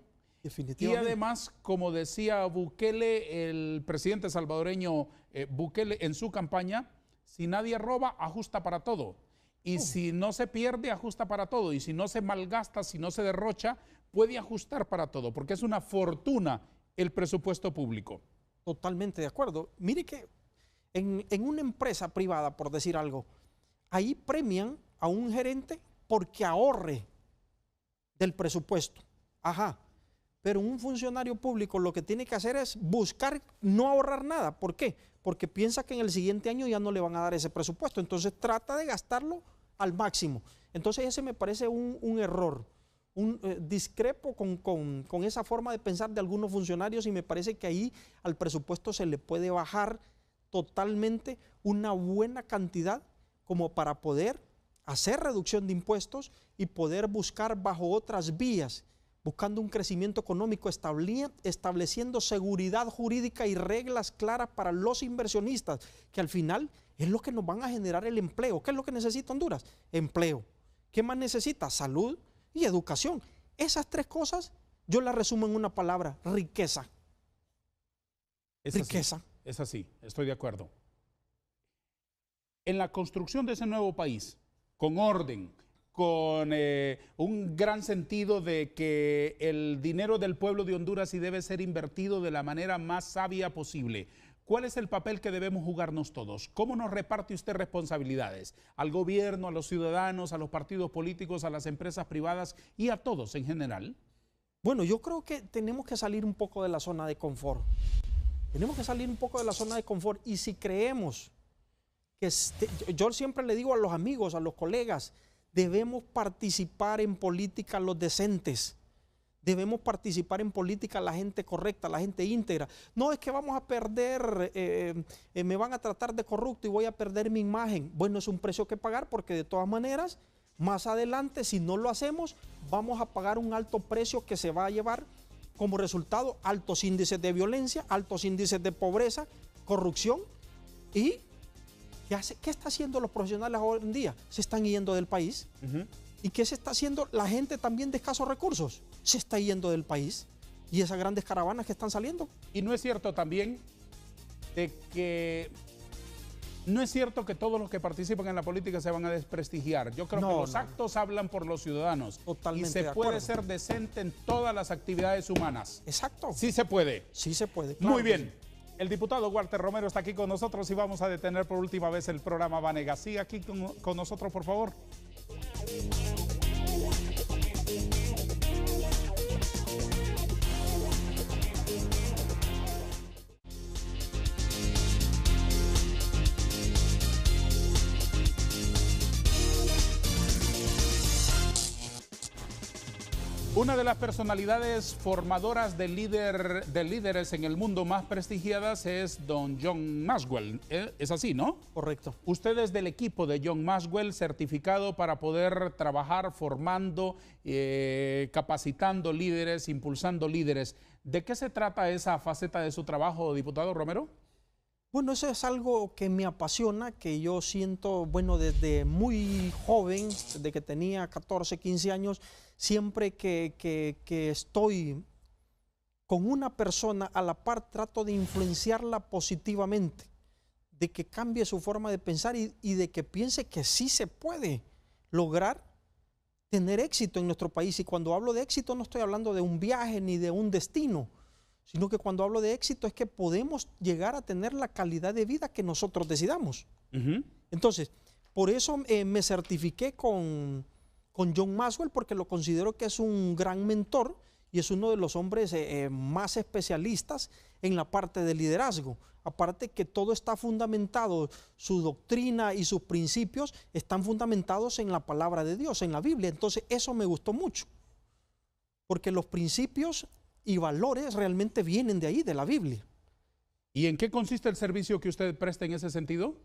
Y además, como decía Bukele, el presidente salvadoreño Bukele en su campaña, si nadie roba, ajusta para todo. Y si no se pierde, ajusta para todo. Y si no se malgasta, si no se derrocha, puede ajustar para todo, porque es una fortuna el presupuesto público. Totalmente de acuerdo. Mire que en una empresa privada, por decir algo, ahí premian a un gerente porque ahorre del presupuesto. Ajá. Pero un funcionario público lo que tiene que hacer es buscar no ahorrar nada. ¿Por qué? Porque piensa que en el siguiente año ya no le van a dar ese presupuesto. Entonces trata de gastarlo al máximo. Entonces ese me parece un error. Discrepo con esa forma de pensar de algunos funcionarios y me parece que ahí al presupuesto se le puede bajar totalmente una buena cantidad como para poder hacer reducción de impuestos y poder buscar bajo otras vías, buscando un crecimiento económico, estableciendo seguridad jurídica y reglas claras para los inversionistas, que al final es lo que nos van a generar el empleo. ¿Qué es lo que necesita Honduras? Empleo. ¿Qué más necesita? Salud y educación. Esas 3 cosas yo las resumo en una palabra: riqueza. Riqueza. Es así, estoy de acuerdo. En la construcción de ese nuevo país, con orden, con un gran sentido de que el dinero del pueblo de Honduras sí debe ser invertido de la manera más sabia posible. ¿Cuál es el papel que debemos jugarnos todos? ¿Cómo nos reparte usted responsabilidades? Al gobierno, a los ciudadanos, a los partidos políticos, a las empresas privadas y a todos en general. Bueno, yo creo que tenemos que salir un poco de la zona de confort. Tenemos que salir un poco de la zona de confort y si creemos que yo siempre le digo a los amigos, a los colegas, Debemos participar en política los decentes. Debemos participar en política la gente correcta, la gente íntegra. No es que vamos a perder, me van a tratar de corrupto y voy a perder mi imagen. Bueno, es un precio que pagar porque de todas maneras, más adelante, si no lo hacemos, vamos a pagar un alto precio que se va a llevar como resultado altos índices de violencia, altos índices de pobreza, corrupción. ¿Y qué está haciendo los profesionales hoy en día? Se están yendo del país. ¿Y qué se está haciendo? La gente también de escasos recursos se está yendo del país. Y esas grandes caravanas que están saliendo. Y no es cierto también de que no es cierto que todos los que participan en la política se van a desprestigiar. Yo creo que los actos hablan por los ciudadanos. Totalmente. Y se puede ser decente en todas las actividades humanas. Exacto. Sí se puede. Sí se puede. Claro. Muy bien. El diputado Walter Romero está aquí con nosotros y vamos a detener por última vez el programa Vanegas. Siga aquí con nosotros, por favor. Una de las personalidades formadoras de líderes en el mundo más prestigiadas es don John Maxwell. ¿Es así, no? Correcto. Usted es del equipo de John Maxwell, certificado para poder trabajar formando, capacitando líderes, impulsando líderes. ¿De qué se trata esa faceta de su trabajo, diputado Romero? Bueno, eso es algo que me apasiona, que yo siento, bueno, desde muy joven, desde que tenía 14, 15 años, siempre que estoy con una persona a la par, trato de influenciarla positivamente, de que cambie su forma de pensar y de que piense que sí se puede lograr tener éxito en nuestro país. Y cuando hablo de éxito no estoy hablando de un viaje ni de un destino, sino que cuando hablo de éxito es que podemos llegar a tener la calidad de vida que nosotros decidamos. Entonces, por eso me certifiqué con John Maxwell, porque lo considero que es un gran mentor y es uno de los hombres más especialistas en la parte de liderazgo. Aparte que todo está fundamentado, su doctrina y sus principios están fundamentados en la palabra de Dios, en la Biblia. Entonces eso me gustó mucho, porque los principios y valores realmente vienen de ahí, de la Biblia. ¿Y en qué consiste el servicio que usted presta en ese sentido?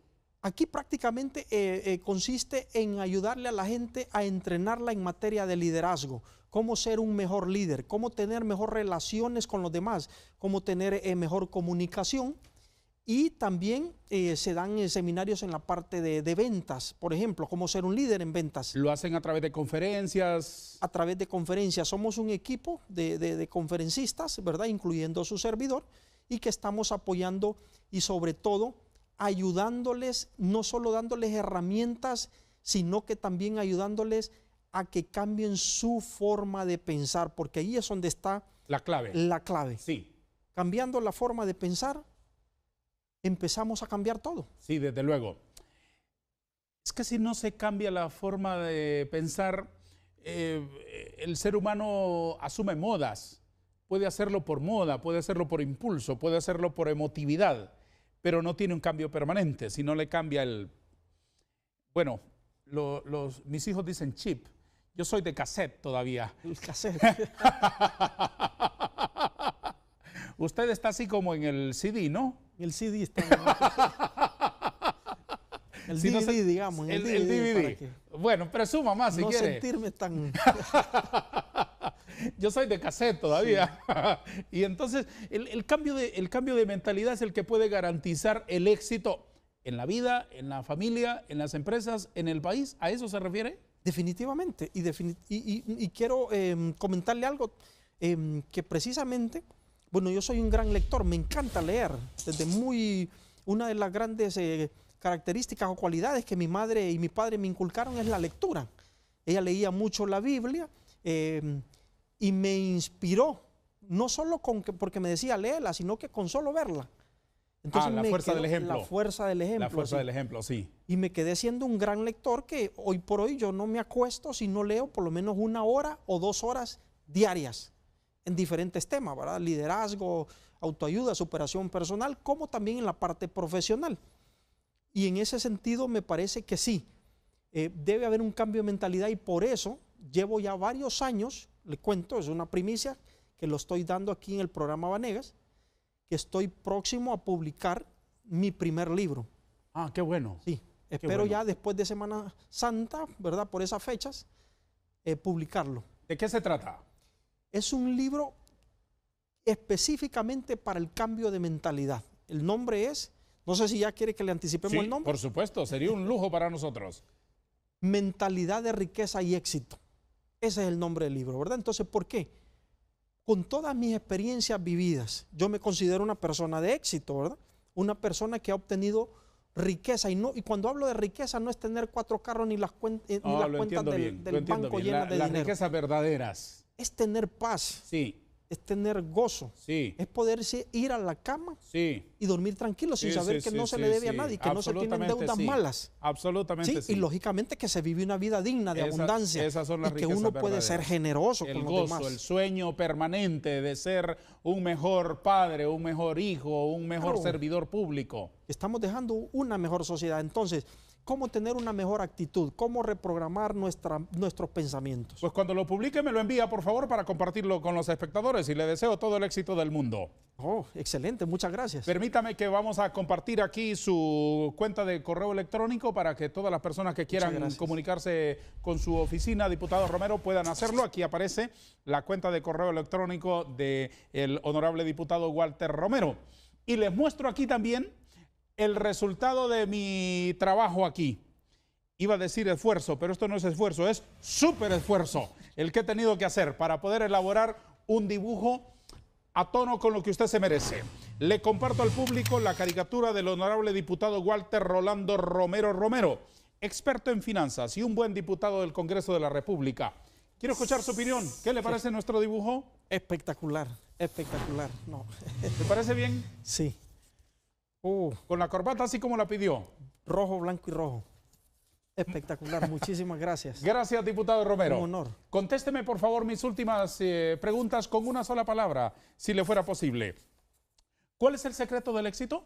Aquí prácticamente consiste en ayudarle a la gente a entrenarla en materia de liderazgo, cómo ser un mejor líder, cómo tener mejor relaciones con los demás, cómo tener mejor comunicación. Y también se dan seminarios en la parte de ventas, por ejemplo, cómo ser un líder en ventas. ¿Lo hacen a través de conferencias? A través de conferencias. Somos un equipo de conferencistas, ¿verdad? Incluyendo su servidor, y que estamos apoyando y sobre todo ayudándoles, no solo dándoles herramientas, sino que también ayudándoles a que cambien su forma de pensar, porque ahí es donde está la clave. La clave. Sí. Cambiando la forma de pensar, empezamos a cambiar todo. Sí, desde luego. Es que si no se cambia la forma de pensar, el ser humano asume modas. Puede hacerlo por moda, puede hacerlo por impulso, puede hacerlo por emotividad, pero no tiene un cambio permanente. Si no le cambia el... Bueno, mis hijos dicen chip. Yo soy de cassette todavía. El cassette. Usted está así como en el CD, ¿no? El CD está en el DVD, digamos. El DVD. Bueno, presuma más si quiere. No sentirme tan... Yo soy de cassette todavía. Sí. Y entonces el cambio de mentalidad es el que puede garantizar el éxito en la vida, en la familia, en las empresas, en el país. ¿A eso se refiere? Definitivamente. Y quiero comentarle algo que precisamente... Bueno, yo soy un gran lector, me encanta leer. Una de las grandes características o cualidades que mi madre y mi padre me inculcaron es la lectura. Ella leía mucho la Biblia y me inspiró, no solo porque me decía léela, sino que con solo verla. Entonces la fuerza del ejemplo. La fuerza del ejemplo. La fuerza del ejemplo, sí. Y me quedé siendo un gran lector que hoy por hoy yo no me acuesto si no leo por lo menos 1 hora o 2 horas diarias en diferentes temas, ¿verdad? Liderazgo, autoayuda, superación personal, como también en la parte profesional. Y en ese sentido me parece que sí, debe haber un cambio de mentalidad y por eso llevo ya varios años, le cuento, es una primicia que lo estoy dando aquí en el programa Vanegas, que estoy próximo a publicar mi primer libro. Ah, qué bueno. Sí, espero ya después de Semana Santa, ¿verdad? Por esas fechas, publicarlo. ¿De qué se trata? Es un libro específicamente para el cambio de mentalidad. El nombre es, no sé si ya quiere que le anticipemos el nombre. Por supuesto, sería un lujo para nosotros. Mentalidad de riqueza y éxito. Ese es el nombre del libro, ¿verdad? Entonces, ¿por qué? Con todas mis experiencias vividas, yo me considero una persona de éxito, ¿verdad? Una persona que ha obtenido riqueza. Y cuando hablo de riqueza no es tener 4 carros ni las cuentas del banco llenas de dinero. Las riquezas verdaderas. Es tener paz. Sí. Es tener gozo. Sí. Es poderse ir a la cama y dormir tranquilo sin saber que no se le debe a nadie, que no se tienen deudas malas. Absolutamente sí. Y lógicamente que se vive una vida digna de abundancia. Esas son las y que uno puede ser generoso con los demás. El sueño permanente de ser un mejor padre, un mejor hijo, un mejor servidor público. Estamos dejando una mejor sociedad. Entonces, ¿cómo tener una mejor actitud? ¿Cómo reprogramar nuestros pensamientos? Pues cuando lo publique me lo envía, por favor, para compartirlo con los espectadores y le deseo todo el éxito del mundo. Oh, excelente, muchas gracias. Permítame que vamos a compartir aquí su cuenta de correo electrónico para que todas las personas que quieran comunicarse con su oficina, diputado Romero, puedan hacerlo. Aquí aparece la cuenta de correo electrónico del honorable diputado Walter Romero. Y les muestro aquí también el resultado de mi trabajo aquí. Iba a decir esfuerzo, pero esto no es esfuerzo, es súper esfuerzo el que he tenido que hacer para poder elaborar un dibujo a tono con lo que usted se merece. Le comparto al público la caricatura del honorable diputado Walter Rolando Romero Romero, experto en finanzas y un buen diputado del Congreso de la República. Quiero escuchar su opinión. ¿Qué le parece nuestro dibujo? Espectacular, espectacular. No. ¿Le parece bien? Sí. Con la corbata así como la pidió. Rojo, blanco y rojo. Espectacular, muchísimas gracias. Gracias, diputado Romero. Un honor. Contésteme, por favor, mis últimas preguntas con una sola palabra, si le fuera posible. ¿Cuál es el secreto del éxito?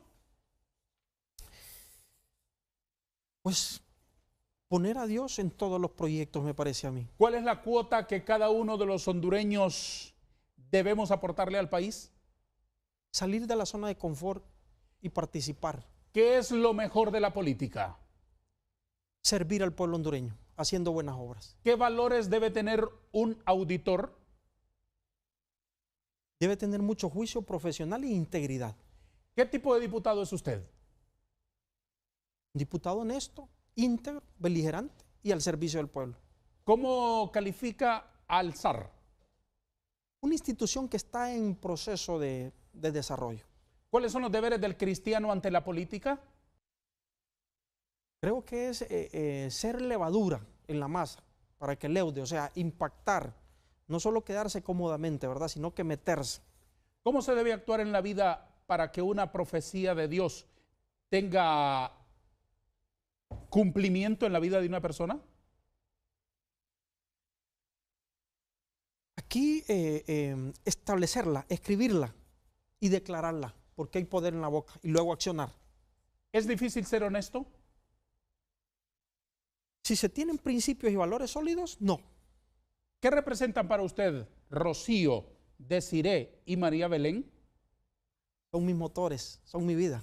Pues poner a Dios en todos los proyectos, me parece a mí. ¿Cuál es la cuota que cada uno de los hondureños debemos aportarle al país? Salir de la zona de confort y participar. ¿Qué es lo mejor de la política? Servir al pueblo hondureño, haciendo buenas obras. ¿Qué valores debe tener un auditor? Debe tener mucho juicio profesional e integridad. ¿Qué tipo de diputado es usted? Un diputado honesto, íntegro, beligerante y al servicio del pueblo. ¿Cómo califica al SAR? Una institución que está en proceso de desarrollo. ¿Cuáles son los deberes del cristiano ante la política? Creo que es ser levadura en la masa para que leude, o sea, impactar, no solo quedarse cómodamente, ¿verdad?, sino que meterse. ¿Cómo se debe actuar en la vida para que una profecía de Dios tenga cumplimiento en la vida de una persona? Aquí establecerla, escribirla y declararla, porque hay poder en la boca, y luego accionar. ¿Es difícil ser honesto? Si se tienen principios y valores sólidos, no. ¿Qué representan para usted Rocío, Desiré y María Belén? Son mis motores, son mi vida.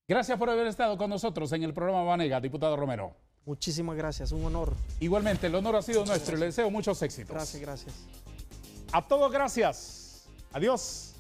Gracias por haber estado con nosotros en el programa Vanega, diputado Romero. Muchísimas gracias, un honor. Igualmente, el honor ha sido nuestro y le deseo muchos éxitos. Gracias, gracias. A todos, gracias. Adiós.